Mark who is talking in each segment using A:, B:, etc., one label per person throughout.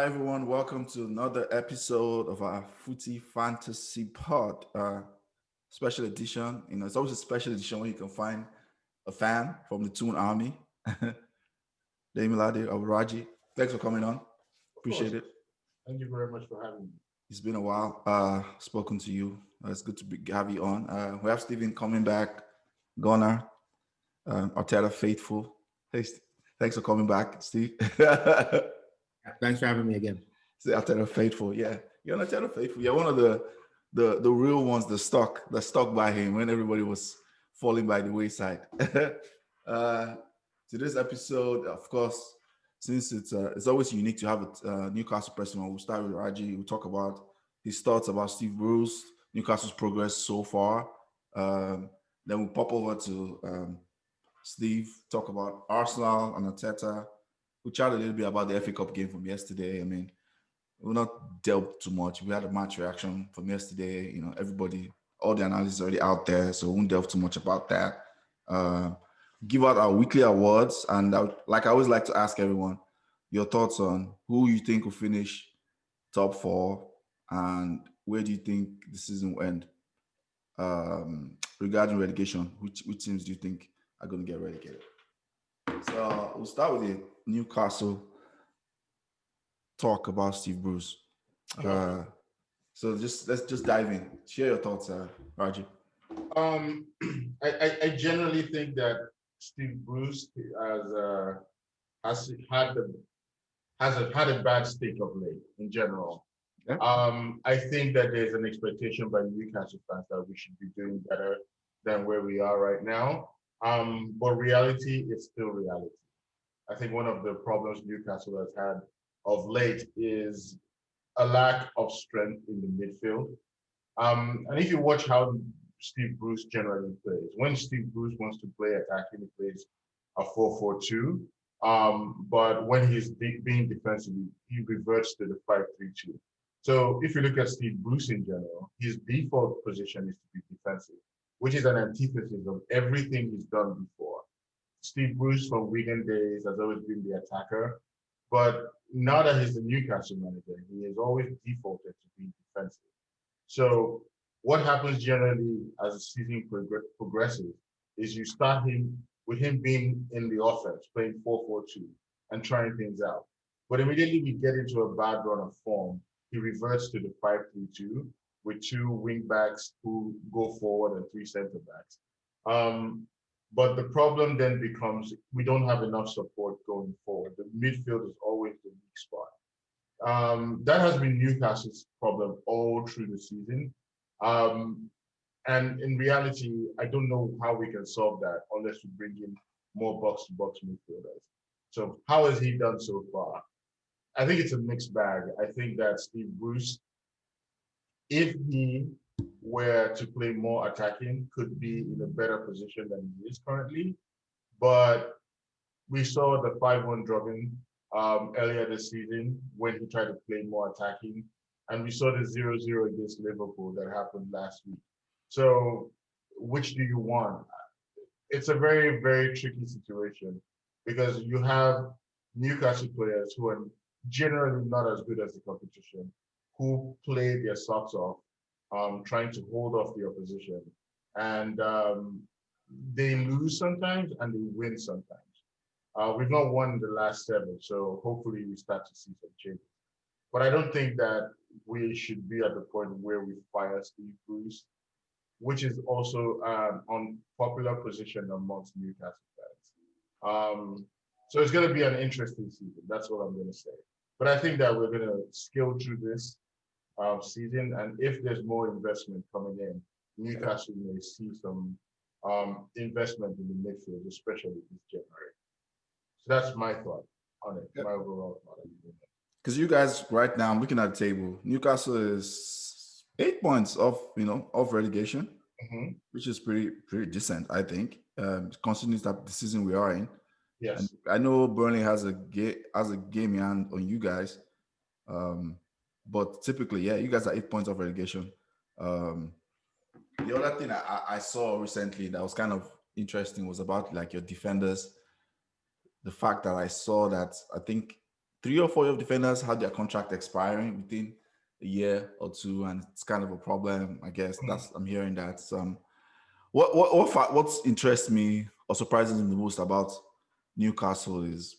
A: Hi everyone, welcome to another episode of our Footy Fantasy Pod, special edition. It's always a special edition where you can find a fan from the Toon Army, Demilade Raji. Thanks for coming on.
B: Of
A: Appreciate
B: course.
A: it.
B: Thank you very much for having me.
A: It's been a while. Spoken to you. It's good to have you on. We have Stephen coming back, Gunnar, Arteta faithful. Hey, thanks for coming back, Steve.
C: Thanks for having me again.
A: Say Arteta faithful, yeah. You're an Arteta faithful. You're one of the real ones that stuck by him when everybody was falling by the wayside. uh, Today's episode, of course, since it's always unique to have a Newcastle person. We'll start with Raji. We'll talk about his thoughts about Steve Bruce, Newcastle's progress so far. Then we'll pop over to Steve, talk about Arsenal and Arteta. We'll chat a little bit about the FA Cup game from yesterday. I mean, we'll not delve too much. We had a match reaction from yesterday. Everybody, all the analysis is already out there, so we won't delve too much about that. Give out our weekly awards, and like I always like to ask everyone, your thoughts on who you think will finish top four, and where do you think the season will end? Regarding relegation, which teams do you think are going to get relegated? So we'll start with the Newcastle talk about Steve Bruce. So let's just dive in. Share your thoughts, Raji.
B: Um, I generally think that Steve Bruce has had a bad state of late in general.
A: Yeah.
B: I think that there's an expectation by Newcastle fans that we should be doing better than where we are right now. But reality is still reality. I think one of the problems Newcastle has had of late is a lack of strength in the midfield. And if you watch how Steve Bruce generally plays, when Steve Bruce wants to play attacking, he plays a 4-4-2. But when he's being defensive, he reverts to the 5-3-2. So if you look at Steve Bruce in general, his default position is to be defensive, which is an antithesis of everything he's done before. Steve Bruce from Wigan days has always been the attacker, but now that he's the Newcastle manager, he has always defaulted to being defensive. So what happens generally as the season progresses is you start him with him being in the offense, playing 4-4-2 and trying things out. But immediately we get into a bad run of form, he reverts to the 5-3-2 with two wing backs who go forward and three center backs. But the problem then becomes we don't have enough support going forward. The midfield is always the weak spot. That has been Newcastle's problem all through the season. And in reality, I don't know how we can solve that unless we bring in more box-to-box midfielders. So how has he done so far? I think it's a mixed bag. I think that Steve Bruce, if he were to play more attacking, could be in a better position than he is currently. But we saw the 5-1 drubbing earlier this season when he tried to play more attacking. And we saw the 0-0 against Liverpool that happened last week. So which do you want? It's a very, very tricky situation because you have Newcastle players who are generally not as good as the competition, who play their socks off, trying to hold off the opposition. And they lose sometimes and they win sometimes. We've not won the last 7, so hopefully we start to see some changes. But I don't think that we should be at the point where we fire Steve Bruce, which is also an unpopular position amongst Newcastle fans. So it's going to be an interesting season. That's what I'm going to say. But I think that we're going to scale through this season, and if there's more investment coming in, Newcastle may see some investment in the midfield, especially this January. So that's my thought on it, my overall thought on it.
A: Because you guys right now, I'm looking at the table. Newcastle is 8 points off relegation, which is pretty decent, I think. Considering that the season we are in.
B: Yes.
A: And I know Burnley has a game in hand on you guys. But typically, yeah, you guys are 8 points off relegation. The other thing I saw recently that was kind of interesting was about like your defenders. The fact that I saw that I think 3 or 4 of defenders had their contract expiring within a year or two, and it's kind of a problem. I guess I'm hearing that. What interests me or surprises me the most about Newcastle is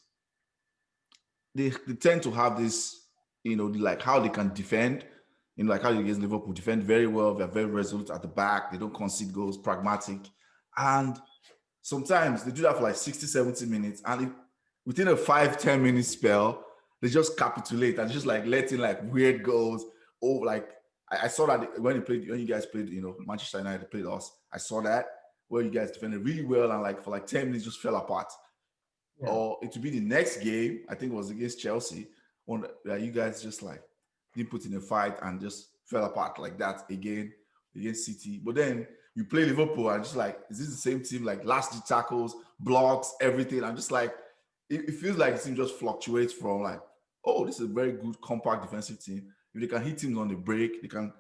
A: they tend to have this, like how they can defend, like how against Liverpool defend very well. They're very resolute at the back. They don't concede goals, pragmatic. And sometimes they do that for like 60, 70 minutes. And within a 5-10 minute spell, they just capitulate and just like letting like weird goals. Oh, like I saw that when you guys played, Manchester United played us. I saw that where you guys defended really well and like for like 10 minutes just fell apart. Yeah. Or it would be the next game, I think it was against Chelsea, when you guys just like didn't put in a fight and just fell apart like that again against City. But then you play Liverpool and just like, is this the same team? Like last tackles, blocks, everything. I'm just like, it feels like the team just fluctuates from like, oh, this is a very good compact defensive team. If they can hit teams on the break, they can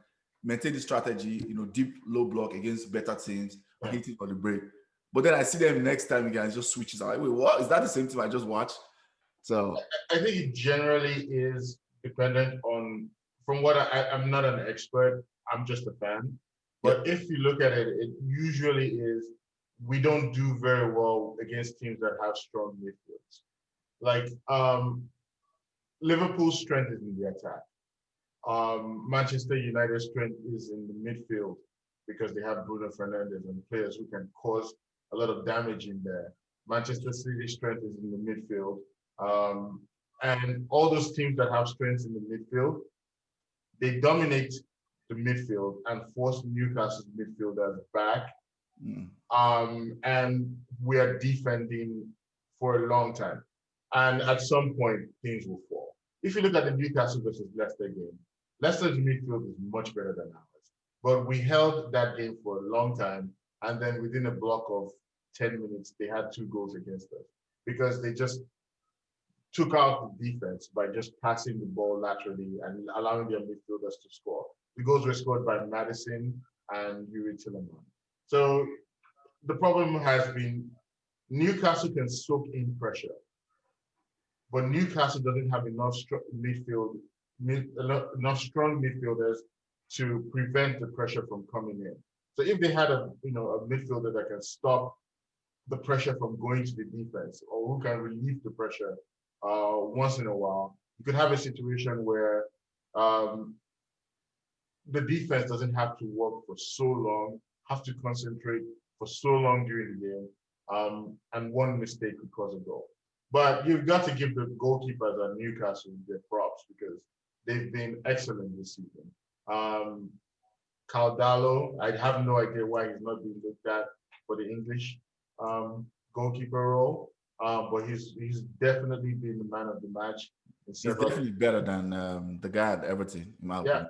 A: maintain the strategy, deep low block against better teams, hit it on the break. But then I see them next time again, it just switches. I'm like, wait, what? Is that the same team I just watched? So
B: I think it generally is dependent on, from what I'm not an expert, I'm just a fan. But if you look at it, it usually is, we don't do very well against teams that have strong midfields. Like Liverpool's strength is in the attack. Manchester United's strength is in the midfield because they have Bruno Fernandes and players who can cause a lot of damage in there. Manchester City's strength is in the midfield. And all those teams that have strengths in the midfield, they dominate the midfield and force Newcastle's midfielders back. And we are defending for a long time. And at some point, things will fall. If you look at the Newcastle versus Leicester game, Leicester's midfield is much better than ours. But we held that game for a long time. And then within a block of 10 minutes, they had 2 goals against us because they just took out the defense by just passing the ball laterally and allowing their midfielders to score. The goals were scored by Maddison and Yuri Tielemans. So the problem has been Newcastle can soak in pressure, but Newcastle doesn't have enough enough strong midfielders to prevent the pressure from coming in. So if they had a midfielder that can stop the pressure from going to the defense, or who can relieve the pressure once in a while, you could have a situation where the defense doesn't have to work for so long, have to concentrate for so long during the game, and one mistake could cause a goal. But you've got to give the goalkeepers at Newcastle their props because they've been excellent this season. Caldalo, I have no idea why he's not being looked at for the English goalkeeper role, but he's definitely been the man of the match.
A: He's definitely better than the guy at Everton, in my opinion.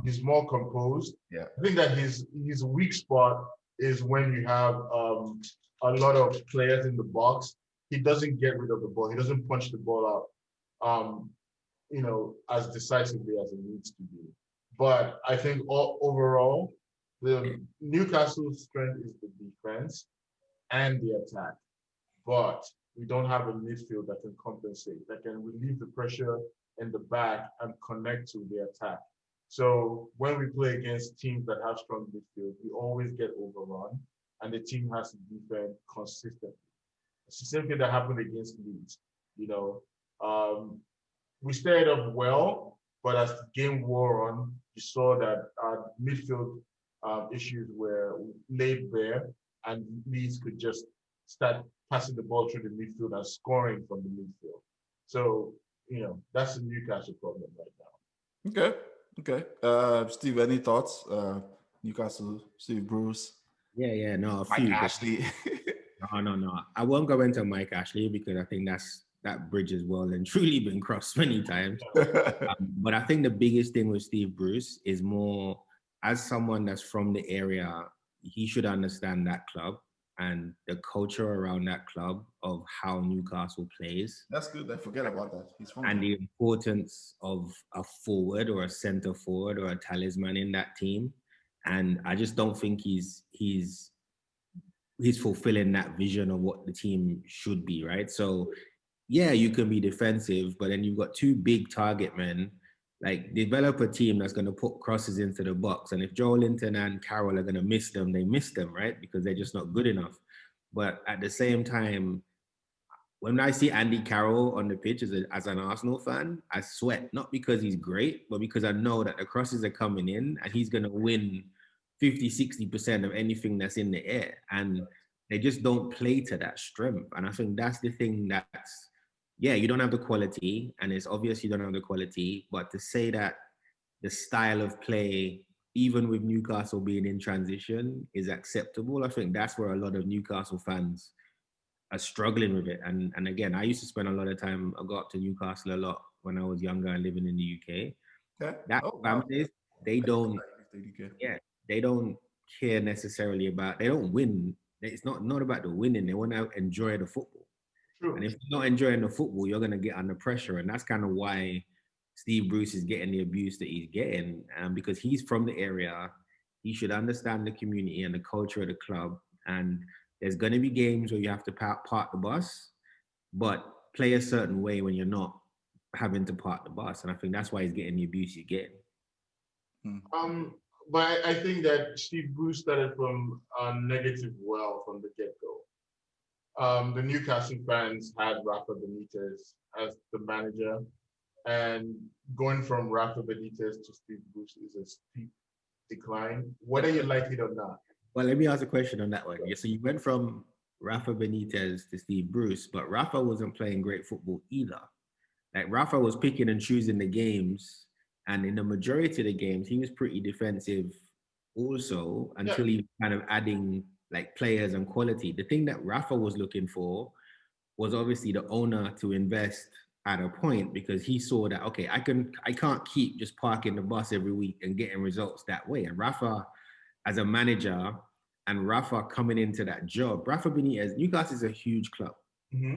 B: He's more composed.
A: Yeah,
B: I think that his weak spot is when you have a lot of players in the box. He doesn't get rid of the ball. He doesn't punch the ball out, as decisively as it needs to be. But I think overall, the Newcastle's strength is the defense and the attack. But we don't have a midfield that can compensate, that can relieve the pressure in the back and connect to the attack. So when we play against teams that have strong midfield, we always get overrun, and the team has to defend consistently. It's the same thing that happened against Leeds. We stayed up well, but as the game wore on, you saw that our midfield issues were laid bare, and Leeds could just start passing the ball through the midfield and scoring from the midfield. So, that's the Newcastle problem right
A: now. Okay. Steve, any thoughts? Newcastle, Steve Bruce.
C: Yeah, no.
A: Mike Ashley.
C: No. I won't go into Mike Ashley because I think that bridge has well and truly been crossed many times. But I think the biggest thing with Steve Bruce is more, as someone that's from the area, he should understand that club and the culture around that club of how Newcastle plays.
A: That's good. I forget about that. He's from
C: and the importance of a forward or a center forward or a talisman in that team. And I just don't think he's fulfilling that vision of what the team should be, right? So yeah, you can be defensive, but then you've got two big target men. Like, develop a team that's going to put crosses into the box. And if Joel Linton and Carroll are going to miss them, they miss them, right? Because they're just not good enough. But at the same time, when I see Andy Carroll on the pitch as an Arsenal fan, I sweat, not because he's great, but because I know that the crosses are coming in and he's going to win 50, 60% of anything that's in the air. And they just don't play to that strength. And I think that's the thing that's, yeah, you don't have the quality, and it's obvious you don't have the quality, but to say that the style of play, even with Newcastle being in transition, is acceptable, I think that's where a lot of Newcastle fans are struggling with it. And again, I used to spend a lot of time, I got up to Newcastle a lot when I was younger and living in the UK.
A: Okay.
C: That
A: Oh,
C: fan
A: wow.
C: base, they don't, yeah, they don't care necessarily about, they don't win. It's not about the winning. They want to enjoy the football.
B: True.
C: And if you're not enjoying the football, you're going to get under pressure. And that's kind of why Steve Bruce is getting the abuse that he's getting. Because he's from the area, he should understand the community and the culture of the club. And there's going to be games where you have to park the bus, but play a certain way when you're not having to park the bus. And I think that's why he's getting the abuse he's getting.
B: But I think that Steve Bruce started from a negative well from the get-go. The Newcastle fans had Rafa Benitez as the manager, and going from Rafa Benitez to Steve Bruce is a steep decline, whether you like it or not.
C: Well, let me ask a question on that one. Yeah, so you went from Rafa Benitez to Steve Bruce, but Rafa wasn't playing great football either. Like, Rafa was picking and choosing the games, and in the majority of the games, he was pretty defensive also until he kind of adding like players and quality. The thing that Rafa was looking for was obviously the owner to invest at a point, because he saw that, okay, I can't keep just parking the bus every week and getting results that way. And Rafa, as a manager, and Rafa coming into that job, Rafa Benitez, Newcastle is a huge club.
B: Mm-hmm.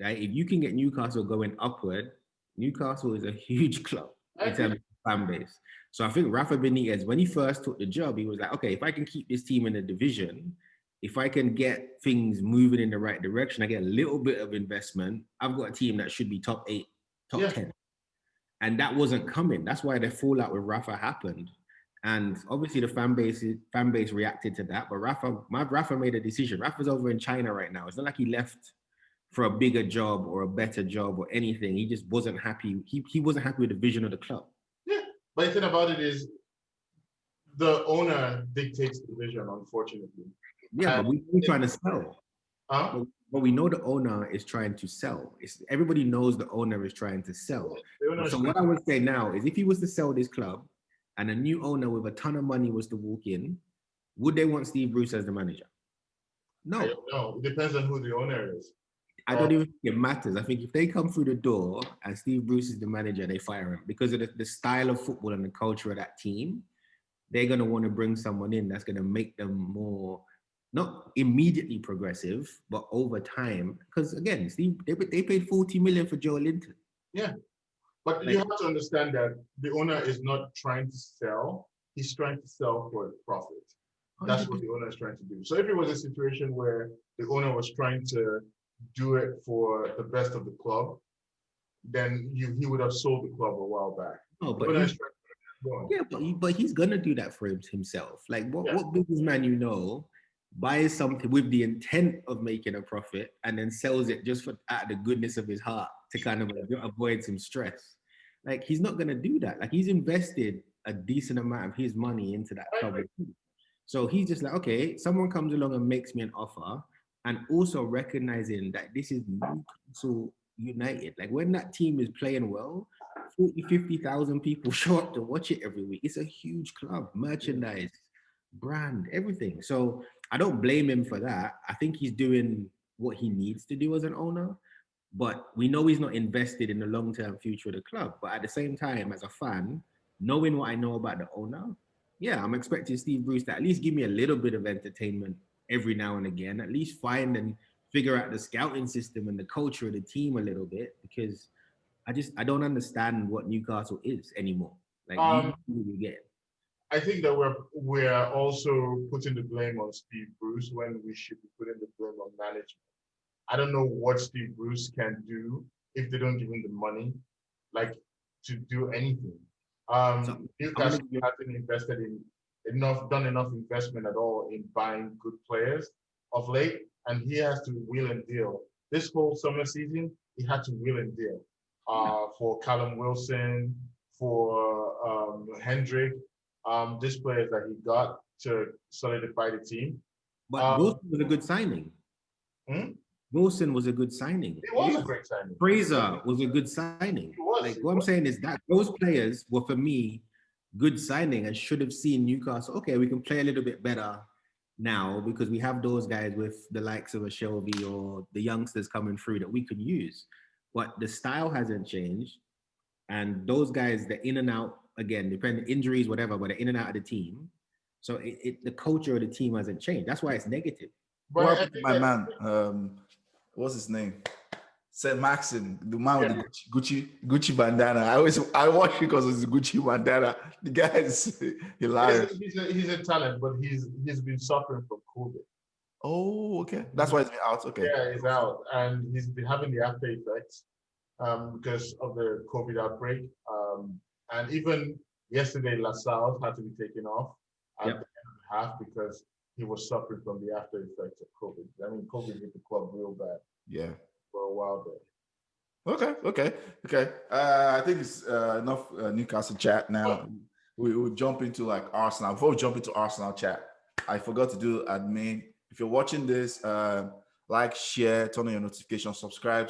C: Right? If you can get Newcastle going upward, Newcastle is a huge club in terms of fan base. So I think Rafa Benitez, when he first took the job, he was like, okay, if I can keep this team in the division, if I can get things moving in the right direction, I get a little bit of investment, I've got a team that should be top 8, top 10. And that wasn't coming. That's why the fallout with Rafa happened. And obviously the fan base reacted to that. But Rafa made a decision. Rafa's over in China right now. It's not like he left for a bigger job or a better job or anything. He just wasn't happy. He wasn't happy with the vision of the club.
B: Yeah, but the thing about it is the owner dictates the vision, unfortunately.
C: Yeah, but we're trying to sell.
B: Huh?
C: But we know the owner is trying to sell. Everybody knows the owner is trying to sell. So what I would say now is, if he was to sell this club and a new owner with a ton of money was to walk in, would they want Steve Bruce as the manager? No.
B: I don't know. It depends on who the owner is.
C: I don't even think it matters. I think if they come through the door and Steve Bruce is the manager, they fire him because of the style of football and the culture of that team. They're going to want to bring someone in that's going to make them more, not immediately progressive, but over time. Because again, Steve, they paid 40 million for Joe Linton.
B: Yeah, but you have to understand that the owner is not trying to sell. He's trying to sell for profit. That's what the owner is trying to do. So if it was a situation where the owner was trying to do it for the best of the club, then he would have sold the club a while back.
C: No, but but he's gonna do that for himself. Like, what businessman buys something with the intent of making a profit and then sells it just for out of the goodness of his heart to kind of avoid some stress? Like, he's not gonna do that. Like, he's invested a decent amount of his money into that club. So he's just like, okay, someone comes along and makes me an offer, and also recognizing that this is Newcastle United. Like, when that team is playing well, 40, 50,000 people show up to watch it every week. It's a huge club, merchandise, brand, everything. So I don't blame him for that. I think he's doing what he needs to do as an owner, but we know he's not invested in the long-term future of the club. But at the same time, as a fan, knowing what I know about the owner, yeah, I'm expecting Steve Bruce to at least give me a little bit of entertainment every now and again, at least find and figure out the scouting system and the culture of the team a little bit, because I don't understand what Newcastle is anymore. Like, you get.
B: I think that we're also putting the blame on Steve Bruce when we should be putting the blame on management. I don't know what Steve Bruce can do if they don't give him the money, like to do anything.
C: So
B: Newcastle hasn't invested in done enough investment at all in buying good players of late, and he has to wheel and deal. This whole summer season, he had to wheel and deal for Callum Wilson, for Hendrick, these players that he got to solidify the team.
C: But Wilson was a good signing. Wilson was a good signing.
B: It was a great signing.
C: Fraser was a good signing. What I'm saying is that those players were, for me, good signing and should have seen Newcastle. Okay, we can play a little bit better now because we have those guys with the likes of a Shelby or the youngsters coming through that we could use. But the style hasn't changed. And those guys, they're in and out, again, depending injuries, whatever, but they're in and out of the team. So the culture of the team hasn't changed. That's why it's negative.
A: But my man, what's his name? St. Maxim, the man with the Gucci bandana. I watch because it's Gucci bandana. The guy is hilarious.
B: He's a talent, but he's been suffering from COVID.
A: Oh, okay. That's why he's been out. Okay.
B: Yeah, he's out, and he's been having the after effects because of the COVID outbreak. And even yesterday, LaSalle had to be taken off at the end of the half because he was suffering from the after effects of COVID. I mean, COVID hit the club real bad.
A: Yeah.
B: For a while there.
A: Okay. I think it's enough Newcastle chat now. We'll jump into like Arsenal. Before we jump into Arsenal chat, I forgot to do admin. If you're watching this, like, share, turn on your notifications, subscribe.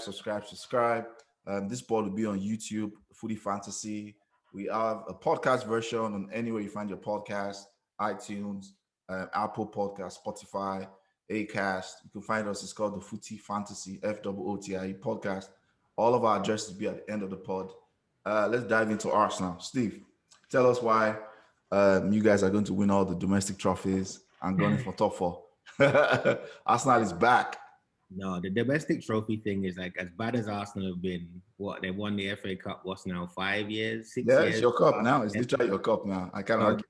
A: This board will be on YouTube, Footie Fantasy. We have a podcast version on anywhere you find your podcast, iTunes, Apple Podcast, Spotify, Acast. You can find us. It's called the Footie Fantasy, FOOTIE podcast. All of our addresses will be at the end of the pod. Let's dive into Arsenal. Steve, tell us why you guys are going to win all the domestic trophies and going for top 4. Arsenal is back.
C: No, the domestic trophy thing is like as bad as Arsenal have been. They won the FA Cup. What's now 5 years, 6 years?
A: Yeah, it's your cup now. It's literally your cup now. I can't argue.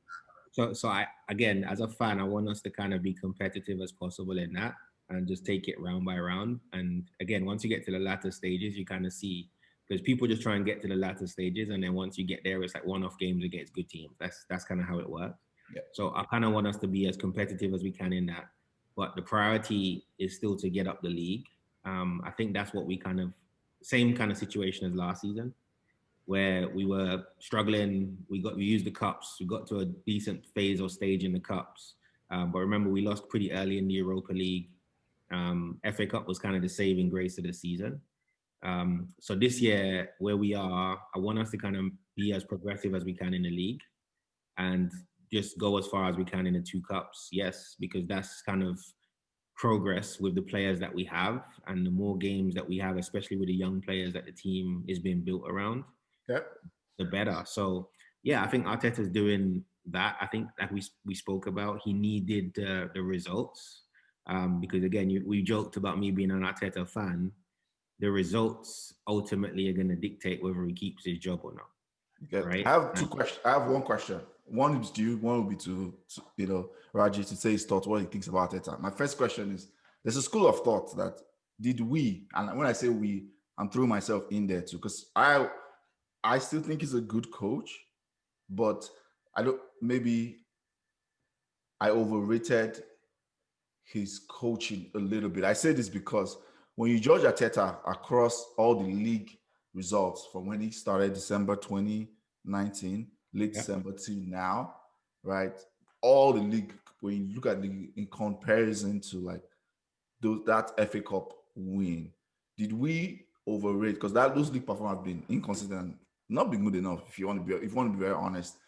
C: So I, again, as a fan, I want us to kind of be competitive as possible in that and just take it round by round. And again, once you get to the latter stages, you kind of see, because people just try and get to the latter stages. And then once you get there, it's like one-off games against good teams. That's kind of how it works.
A: Yeah.
C: So I kind of want us to be as competitive as we can in that. But the priority is still to get up the league. I think that's what we same kind of situation as last season, where we were struggling. We used the cups. We got to a decent phase or stage in the cups. But remember, we lost pretty early in the Europa League. FA Cup was kind of the saving grace of the season. So this year, where we are, I want us to kind of be as progressive as we can in the league and just go as far as we can in the 2 cups. Yes, because that's kind of progress with the players that we have and the more games that we have, especially with the young players that the team is being built around. The better. So yeah, I think Arteta's doing that. I think that we spoke about, he needed the results because again, we joked about me being an Arteta fan. The results ultimately are going to dictate whether he keeps his job or not.
A: Okay.
C: Right?
A: I have 2 questions. I have 1 question. One is to you. One will be to Raji to say his thoughts, what he thinks about Arteta. My first question is: there's a school of thought that did we, and when I say we, I'm throwing myself in there too, because I still think he's a good coach, but maybe I overrated his coaching a little bit. I say this because when you judge Arteta across all the league results from when he started December 2019, late December to now, right? All the league, when you look at in comparison to like that FA Cup win, did we overrate? Because those league performance have been inconsistent, not been good enough. If you want to be very honest,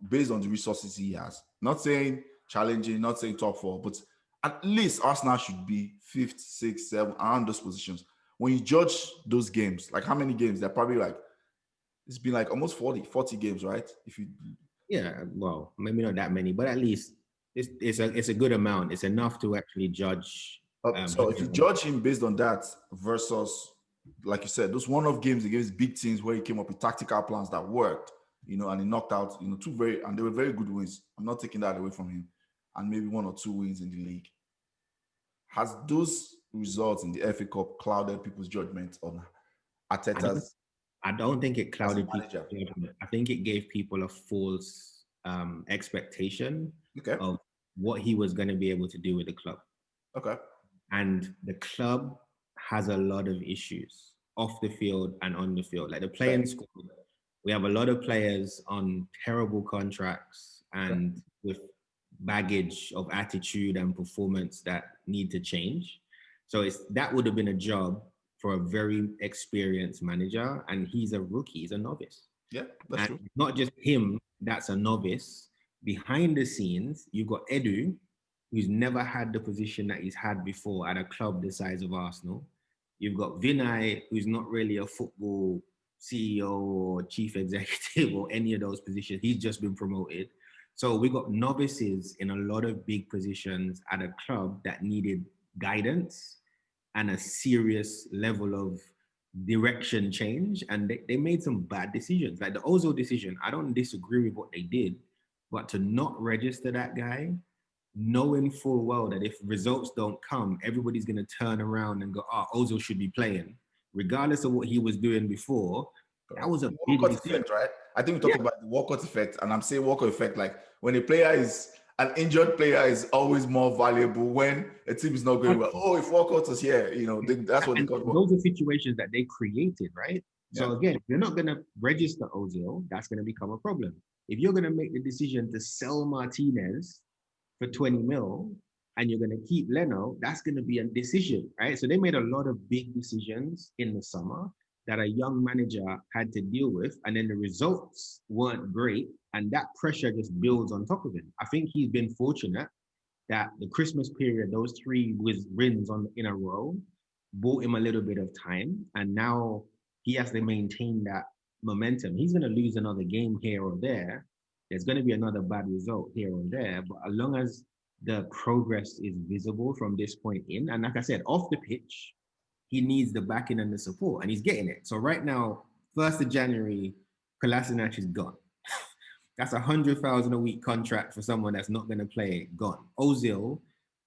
A: based on the resources he has, not saying challenging, not saying top 4, but at least Arsenal should be 5th, 6th, 7th, around those positions. When you judge those games, like how many games? They're probably like, it's been like almost 40 games, right?
C: Yeah, well, maybe not that many, but at least it's a good amount. It's enough to actually judge.
A: So if you judge him based on that versus, like you said, those one-off games against big teams where he came up with tactical plans that worked, and he knocked out, and they were very good wins. I'm not taking that away from him. And maybe 1 or 2 wins in the league. Has those results in the FA Cup clouded people's judgment on Arteta's
C: I don't think it clouded
A: manager.
C: people's judgment. I think it gave people a false expectation of what he was going to be able to do with the club.
A: Okay.
C: And the club has a lot of issues off the field and on the field. Like the playing squad, we have a lot of players on terrible contracts and with baggage of attitude and performance that need to change. So that would have been a job for a very experienced manager, and he's a rookie, he's a novice.
A: Yeah, that's true.
C: Not just him, that's a novice. Behind the scenes, you've got Edu, who's never had the position that he's had before at a club the size of Arsenal. You've got Vinay, who's not really a football CEO or chief executive or any of those positions. He's just been promoted. So we got novices in a lot of big positions at a club that needed guidance and a serious level of direction change. And they made some bad decisions. Like the Ozil decision, I don't disagree with what they did, but to not register that guy, knowing full well that if results don't come, everybody's going to turn around and go, Ozil should be playing, regardless of what he was doing before. That was a big
A: effect, right? I think we talk about the Walcott effect, and I'm saying Walcott effect, like when a player is an injured player is always more valuable when a team is not going well. Oh, if Walcott was here, that's what they got.
C: Those are situations that they created, right? Yeah. So again, if you're not going to register Ozil, that's going to become a problem. If you're going to make the decision to sell Martinez for 20 mil and you're going to keep Leno, that's going to be a decision, right? So they made a lot of big decisions in the summer that a young manager had to deal with, and then the results weren't great, and that pressure just builds on top of him. I think he's been fortunate that the Christmas period, those 3 wins in a row, bought him a little bit of time, and now he has to maintain that momentum. He's going to lose another game here or there. There's going to be another bad result here or there, but as long as the progress is visible from this point in, and like I said, off the pitch, he needs the backing and the support, and he's getting it. So right now, 1st of January, Kolasinac is gone. That's 100,000 a week contract for someone that's not going to play, gone. Ozil,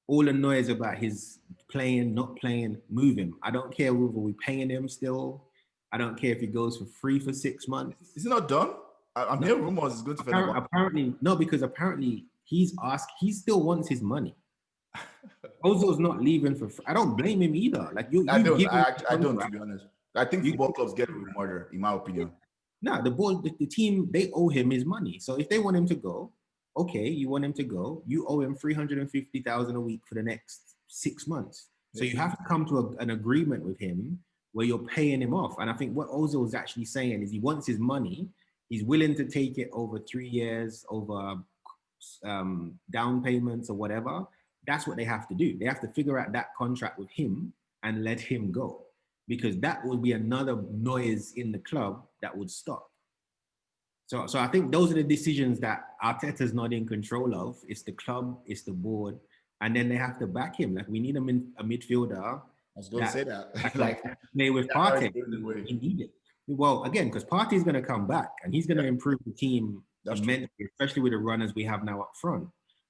C: all the noise about his playing, not playing, move him. I don't care whether we're paying him still. I don't care if he goes for free for 6 months.
A: Is it not done? I'm hearing rumors it's going to
C: apparently, no, because apparently he still wants his money. Ozil's not leaving for free. I don't blame him either. Like
A: I don't, to be honest. I think football clubs get with murder, in my opinion.
C: No, the team, they owe him his money. So if they want him to go, okay, you want him to go, you owe him 350,000 a week for the next 6 months. So you have to come to an agreement with him where you're paying him off. And I think what Ozil is actually saying is he wants his money. He's willing to take it over 3 years, over down payments or whatever. That's what they have to do. They have to figure out that contract with him and let him go, because that would be another noise in the club that would stop. So I think those are the decisions that Arteta's not in control of. It's the club, it's the board, and then they have to back him. Like we need a midfielder.
A: I was going to say that.
C: like play with Partey. He need it. Well, again, because Partey's going to come back and he's going to improve the team immensely, especially with the runners we have now up front.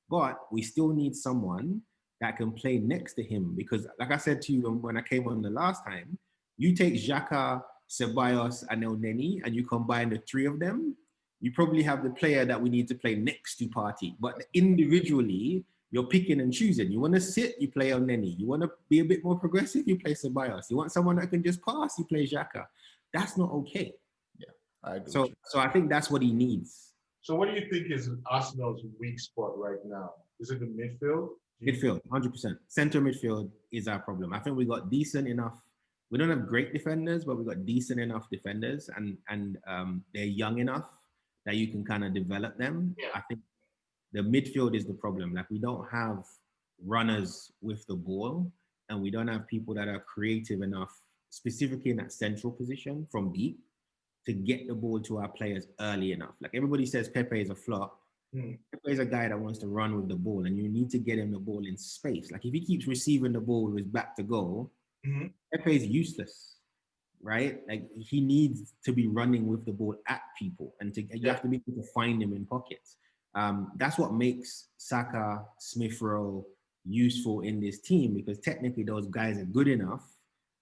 C: But we still need someone that can play next to him, because like I said to you when I came on the last time, you take Xhaka, Ceballos, and El Neni, and you combine the 3 of them, you probably have the player that we need to play next to Partey. But individually, you're picking and choosing. You want to sit, you play El Neni. You want to be a bit more progressive, you play Ceballos. You want someone that can just pass, you play Xhaka. That's not okay.
A: Yeah, I agree.
C: So I think that's what he needs.
B: So what do you think is Arsenal's weak spot right now? Is it the midfield?
C: Midfield, 100%. Center midfield is our problem. I think we got decent enough. We don't have great defenders, but we got decent enough defenders, and they're young enough that you can kind of develop them. Yeah. I think the midfield is the problem. Like we don't have runners with the ball, and we don't have people that are creative enough, specifically in that central position from deep, to get the ball to our players early enough. Like everybody says Pepe is a flop. Pepe is a guy that wants to run with the ball, and you need to get him the ball in space. Like if he keeps receiving the ball with his back to goal, Pepe is useless, right? Like he needs to be running with the ball at people, and you have to be able to find him in pockets. That's what makes Saka, Smith Rowe, useful in this team because technically those guys are good enough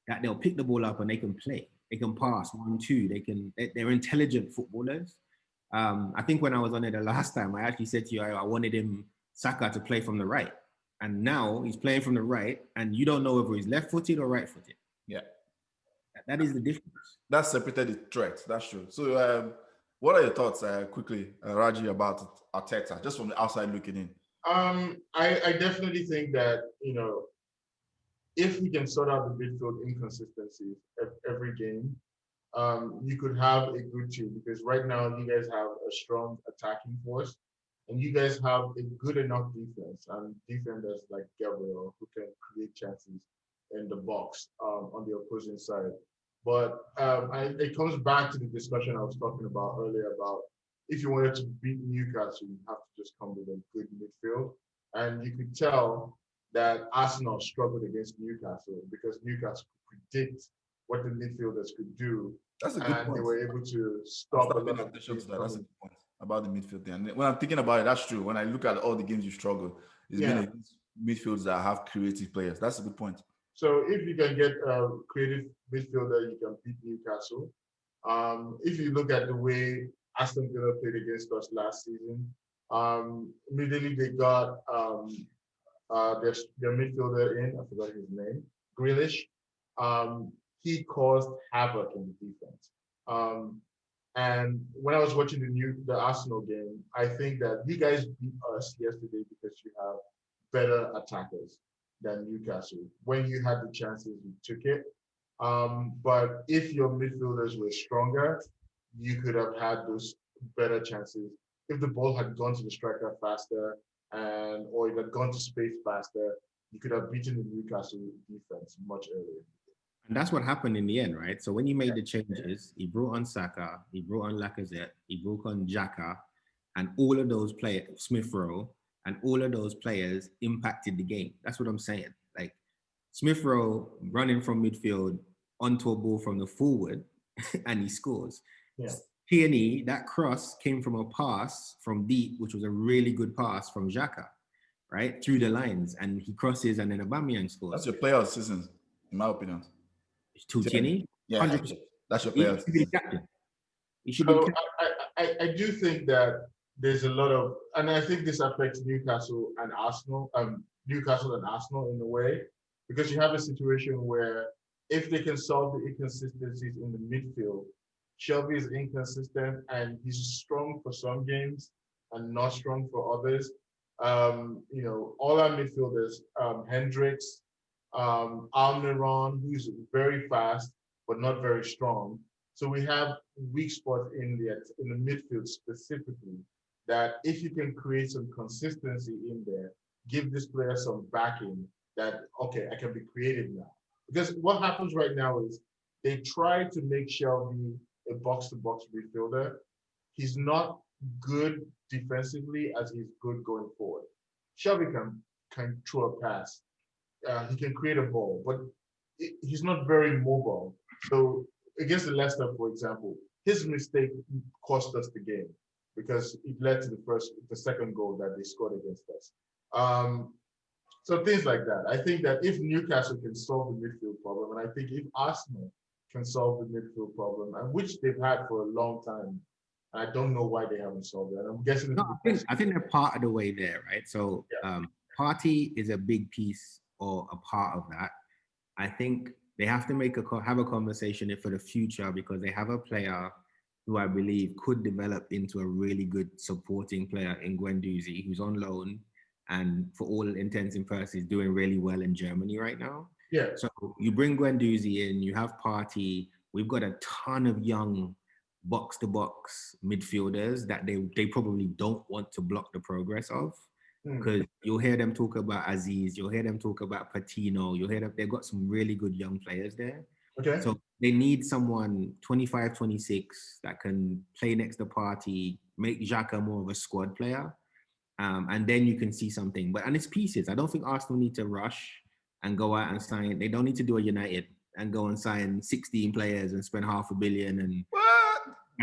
C: that they'll pick the ball up and they can play. They can pass 1-2. They're intelligent footballers. I think when I was on it the last time, I actually said to you, I wanted Saka to play from the right. And now he's playing from the right and you don't know whether he's left-footed or right-footed.
A: Yeah.
C: That is the difference.
A: That separated the threat. That's true. So what are your thoughts quickly, Raji, about Arteta, just from the outside looking in?
B: I definitely think that, if we can sort out the midfield inconsistencies every game, you could have a good team because right now you guys have a strong attacking force and you guys have a good enough defense and defenders like Gabriel who can create chances in the box on the opposing side. But it comes back to the discussion I was talking about earlier about if you wanted to beat Newcastle, you have to just come with a good midfield. And you could tell that Arsenal struggled against Newcastle because Newcastle could predict what the midfielders could do.
A: That's a good point.
B: And they were able to stop a lot of
A: That's a good point about the midfield thing. And when I'm thinking about it, that's true. When I look at all the games you struggle, it's been against midfields that have creative players. That's a good point.
B: So if you can get a creative midfielder, you can beat Newcastle. If you look at the way Aston Villa played against us last season, immediately they got their midfielder in, I forgot his name, Grealish. He caused havoc in the defense. And when I was watching the Arsenal game, I think that you guys beat us yesterday because you have better attackers than Newcastle. When you had the chances, you took it. But if your midfielders were stronger, you could have had those better chances. If the ball had gone to the striker faster or it had gone to space faster, you could have beaten the Newcastle defense much earlier.
C: And that's what happened in the end, right? So when you made the changes, he brought on Saka, he brought on Lacazette, he brought on Xhaka, and all of those players, Smith Rowe, and all of those players impacted the game. That's what I'm saying. Like Smith Rowe running from midfield onto a ball from the forward, and he scores.
B: Yeah.
C: Tierney, that cross came from a pass from deep, which was a really good pass from Xhaka, right? Through the lines, and he crosses, and then Aubameyang scores.
A: That's your player of the season, in my opinion.
C: To Tierney?
A: Yeah, 100%. That's your player of the season.
C: He should be captain.
B: I do think that there's a lot of, and I think this affects Newcastle and Arsenal in a way, because you have a situation where if they can solve the inconsistencies in the midfield, Shelby is inconsistent and he's strong for some games and not strong for others. All our midfielders, Hendricks, Almiron, who's very fast but not very strong. So we have weak spots in the midfield specifically that if you can create some consistency in there, give this player some backing that, okay, I can be creative now. Because what happens right now is they try to make Shelby a box-to-box midfielder. He's not good defensively as he's good going forward. Shelby can throw a pass. He can create a ball, but he's not very mobile. So against the Leicester, for example, his mistake cost us the game because it led to the second goal that they scored against us. So things like that. I think that if Newcastle can solve the midfield problem, and I think if Arsenal can solve the midfield problem, and which they've had for a long time, I don't know why they haven't solved it. I'm guessing.
C: No, I think they're part of the way there, right? So Partey is a big piece or a part of that. I think they have to have a conversation for the future because they have a player who I believe could develop into a really good supporting player in Guendouzi, who's on loan and for all intents and purposes doing really well in Germany right now.
B: Yeah.
C: So you bring Guendouzi in, you have Partey. We've got a ton of young box-to-box midfielders that they probably don't want to block the progress of. Because you'll hear them talk about Aziz, you'll hear them talk about Patino, you'll hear them, they've got some really good young players there.
B: Okay.
C: So they need someone 25, 26 that can play next to Partey, make Xhaka more of a squad player. And then you can see something. And it's pieces. I don't think Arsenal need to rush and go out and sign. They don't need to do a United and go and sign 16 players and spend $500 million and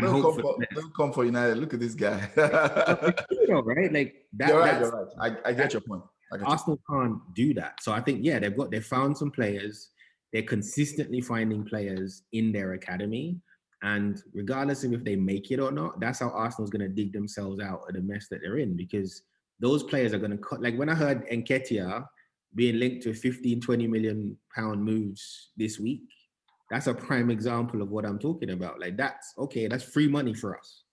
A: Don't come for United. Look at this guy.
C: Right? Like that.
A: You're right. I get your point.
C: Arsenal can't do that. So I think, yeah, they've found some players. They're consistently finding players in their academy. And regardless of if they make it or not, that's how Arsenal's going to dig themselves out of the mess that they're in, because those players are going to cut. Like when I heard Nketiah being linked to 15, 20 million pound moves this week, that's a prime example of what I'm talking about. Like that's free money for us,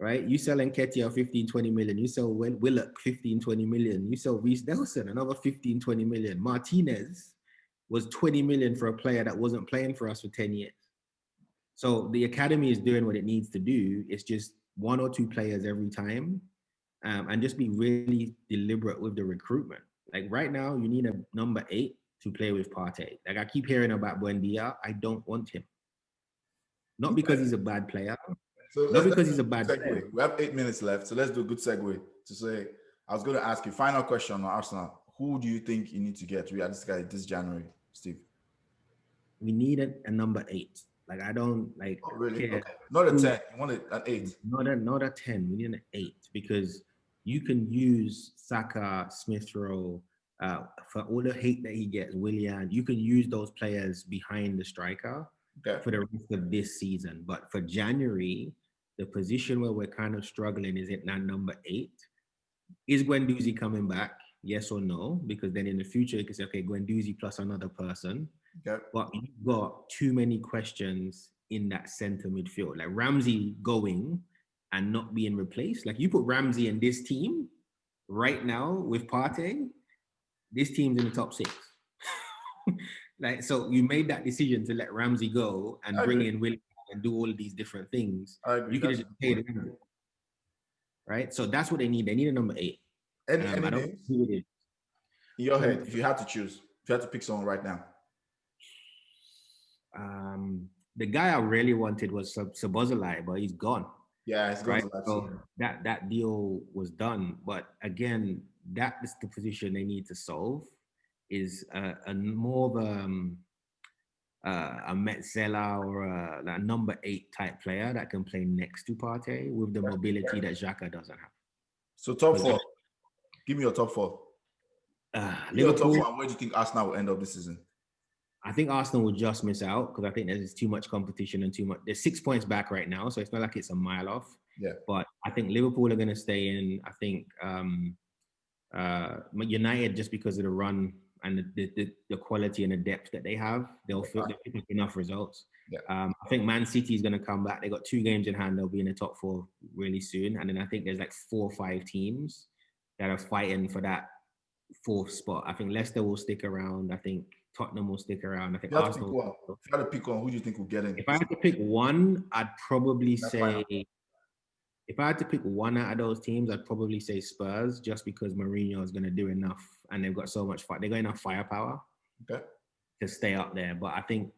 C: right? You sell Nketiah 15, 20 million. You sell Willock 15, 20 million. You sell Reece Nelson another 15, 20 million. Martinez was 20 million for a player that wasn't playing for us for 10 years. So the academy is doing what it needs to do. It's just one or two players every time, and just be really deliberate with the recruitment. Like right now, you need a number 8 to play with Partey. Like I keep hearing about Buendia. I don't want him. Not because he's a bad player.
A: So
C: not because he's a bad player.
A: We have 8 minutes left, so let's do a good segue to say, I was going to ask you, final question on Arsenal. Who do you think you need to get realistically this January, Steve?
C: We need a number 8. Like I don't like.
A: Oh, really? Okay. Not a 10. You want an 8.
C: Not a 10. We need an 8 because you can use Saka, Smith Rowe, for all the hate that he gets, Willian. You can use those players behind the striker for the rest of this season. But for January, the position where we're kind of struggling is at number 8. Is Guendouzi coming back? Yes or no? Because then in the future, you can say, okay, Guendouzi plus another person. But you've got too many questions in that center midfield. Like Ramsey going and not being replaced. Like you put Ramsey in this team right now with Partey, this team's in the top 6. Like, so you made that decision to let Ramsey go and bring in Willian and do all of these different things. You could have just paid him. Right? So that's what they need. They need a number 8.
A: Any I don't know who it is. In your head, if you had to choose, if you had to pick someone right now.
C: The guy I really wanted was Szoboszlai, but he's gone.
A: Yeah, he's gone.
C: Right? So that deal was done. But again, that is the position they need to solve. Is a more of a Metzela or a number 8 type player that can play next to Partey with the mobility that Xhaka doesn't have.
A: So top 4. Give me your top 4.
C: Liverpool.
A: Top 4, where do you think Arsenal will end up this season?
C: I think Arsenal will just miss out because I think there's too much competition and too much. They're 6 points back right now, so it's not like it's a mile off.
A: Yeah.
C: But I think Liverpool are going to stay in. I think United, just because of the run and the quality and the depth that they have, they'll pick enough results.
A: Yeah.
C: I think Man City is going to come back. They got 2 games in hand. They'll be in the top 4 really soon. And then I think there's like 4 or 5 teams that are fighting for that 4th spot. I think Leicester will stick around. I think Tottenham will stick around. I think Arsenal.
A: If you had to pick one, who do you think will get in?
C: If I had to pick one, I'd probably say. If I had to pick one out of those teams, I'd probably say Spurs, just because Mourinho is going to do enough, and they've got so much fight. They've got enough firepower to stay up there. But I think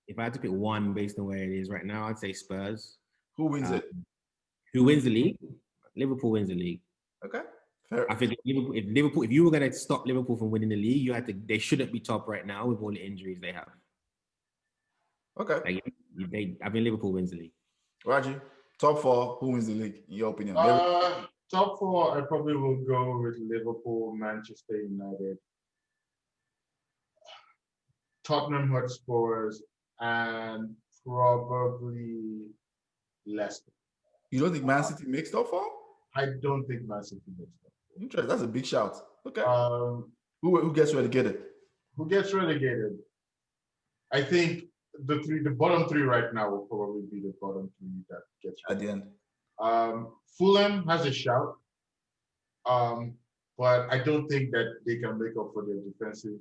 C: if I had to pick one based on where it is right now, I'd say Spurs.
A: Who wins it?
C: Who wins the league? Liverpool wins the league.
A: Okay. Fair.
C: I think if you were going to stop Liverpool from winning the league, they shouldn't be top right now with all the injuries they have.
A: Okay.
C: I think Liverpool wins the league.
A: Raji, top 4, who wins the league in your opinion?
B: Top 4, I probably will go with Liverpool, Manchester United, Tottenham Hotspurs, and probably Leicester.
A: You don't think Man City makes top 4?
B: I don't think Man City makes top 4.
A: Interesting. That's a big shout. Okay. Who gets relegated?
B: Who gets relegated? I think the bottom 3 right now will probably be the bottom 3 that gets relegated.
A: At the end.
B: Fulham has a shout, but I don't think that they can make up for their defensive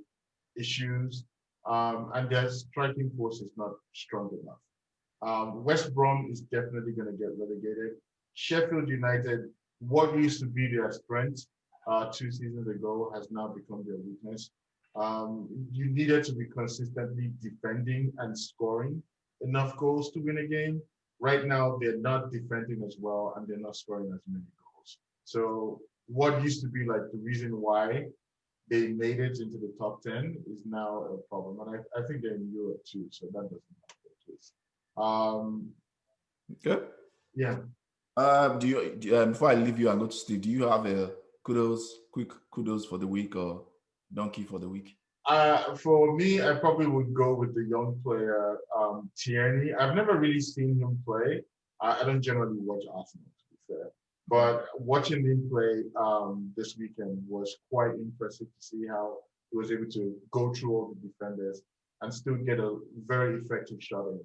B: issues, and their striking force is not strong enough. West Brom is definitely going to get relegated. Sheffield United, what used to be their strength 2 seasons ago, has now become their weakness. You needed to be consistently defending and scoring enough goals to win a game. Right now, they're not defending as well, and they're not scoring as many goals. So what used to be like the reason why they made it into the top 10 is now a problem. And I think they're in Europe too, so that doesn't help the case.
A: Good.
B: Yeah.
A: Do you before I leave you and go to Steve, do you have a quick kudos for the week or donkey for the week?
B: For me, I probably would go with the young player, Tierney. I've never really seen him play. I don't generally watch Arsenal, to be fair. But watching him play this weekend was quite impressive to see how he was able to go through all the defenders and still get a very effective shot in.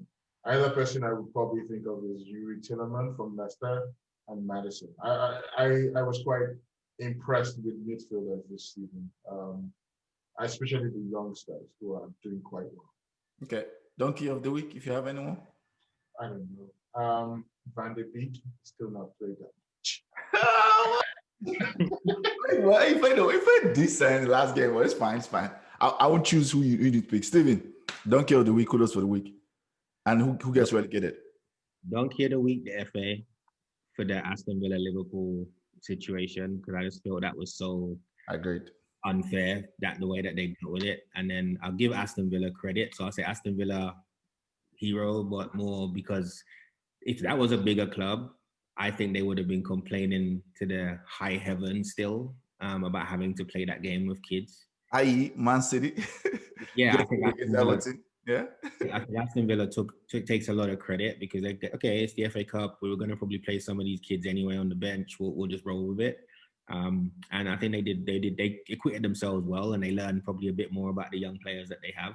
B: Another person I would probably think of is Yuri Tillerman from Leicester and Madison. I was quite impressed with midfielders this season, especially the youngsters who are doing quite well.
A: Okay. Donkey of the week, if you have anyone.
B: I don't know. Van de Beek still not played that much.
A: Well, if I decent last game, well, it's fine. It's fine. I won't choose who you pick. Steven, donkey of the week, kudos for the week. And who gets relegated?
C: Donkey of the week, the FA, for the Aston Villa Liverpool situation, because I just feel that was so unfair, that the way that they dealt with it. And then I'll give Aston Villa credit. So I'll say Aston Villa hero, but more because if that was a bigger club, I think they would have been complaining to the high heaven still about having to play that game with kids.
A: I.e. Man City.
C: Yeah, I think Aston Villa takes a lot of credit because it's the FA Cup. We were going to probably play some of these kids anyway on the bench. We'll just roll with it. And I think they acquitted themselves well, and they learned probably a bit more about the young players that they have.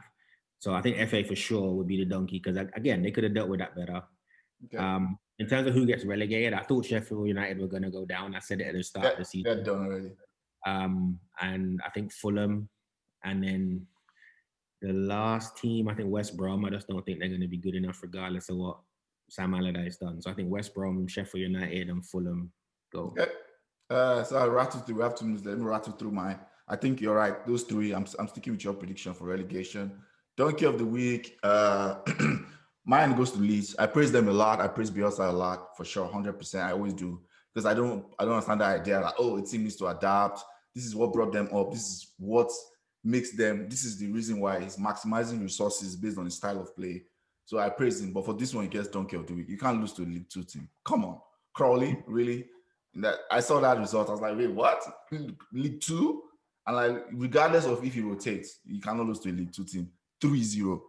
C: So I think FA for sure would be the donkey because again they could have dealt with that better. Okay. In terms of who gets relegated, I thought Sheffield United were going to go down. I said it at the start of the season.
A: They're done already.
C: And I think Fulham, and then the last team, I think West Brom. I just don't think they're going to be good enough regardless of what Sam Allardyce done. So I think West Brom, Sheffield United, and Fulham go.
A: Okay. So I'll rattle through. We have 2 minutes. Let me rattle through mine. I think you're right. Those 3, I'm sticking with your prediction for relegation. Donkey of the week. Mine goes to Leeds. I praise them a lot. I praise Bielsa a lot for sure, 100%. I always do because I don't understand that idea like, oh, a team needs to adapt. This is what brought them up. This is what makes them. This is the reason why he's maximizing resources based on his style of play. So I praise him. But for this one, he gets Donkey of the week. You can't lose to a League 2 team. Come on, Crawley, really? That I saw that result. I was like, wait, what? League 2? And like, regardless of if he rotates, you cannot lose to a League 2 team. 3-0.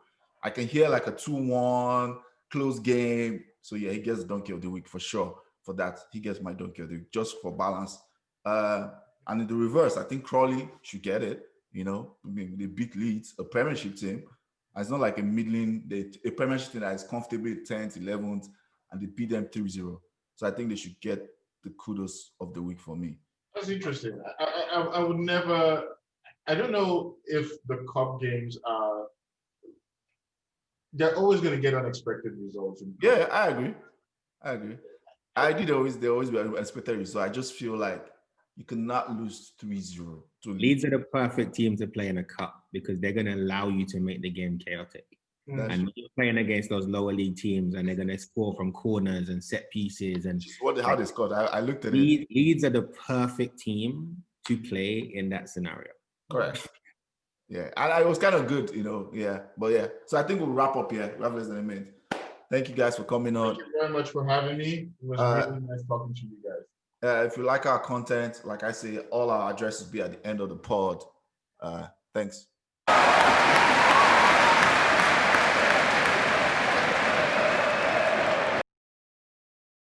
A: I can hear like a 2-1 close game. So yeah, he gets the donkey of the week for sure. For that, he gets my donkey of the week just for balance. And in the reverse, I think Crawley should get it. You know, I mean, they beat Leeds, a Premiership team. And it's not like a Premiership team that is comfortably 10th, 11th, and they beat them 3-0. So I think they should get the kudos of the week for me.
B: That's interesting. I would never. I don't know if the cup games are. They're always going to get unexpected results.
A: Yeah, I agree. They always be unexpected results. I just feel like you cannot lose 3-0 to
C: Leeds are the perfect team to play in a cup because they're going to allow you to make the game chaotic. And you're playing against those lower league teams, and they're going to score from corners and set pieces. And
A: how they scored. I looked at
C: it. Leeds are the perfect team to play in that scenario.
A: Correct. Yeah, and it was kind of good, you know. Yeah, but yeah. So I think we'll wrap up here. We have less than a minute. Thank you guys for coming on.
B: Thank you very much for having me. It was really nice talking to you guys.
A: If you like our content, like I say, all our addresses be at the end of the pod. Thanks.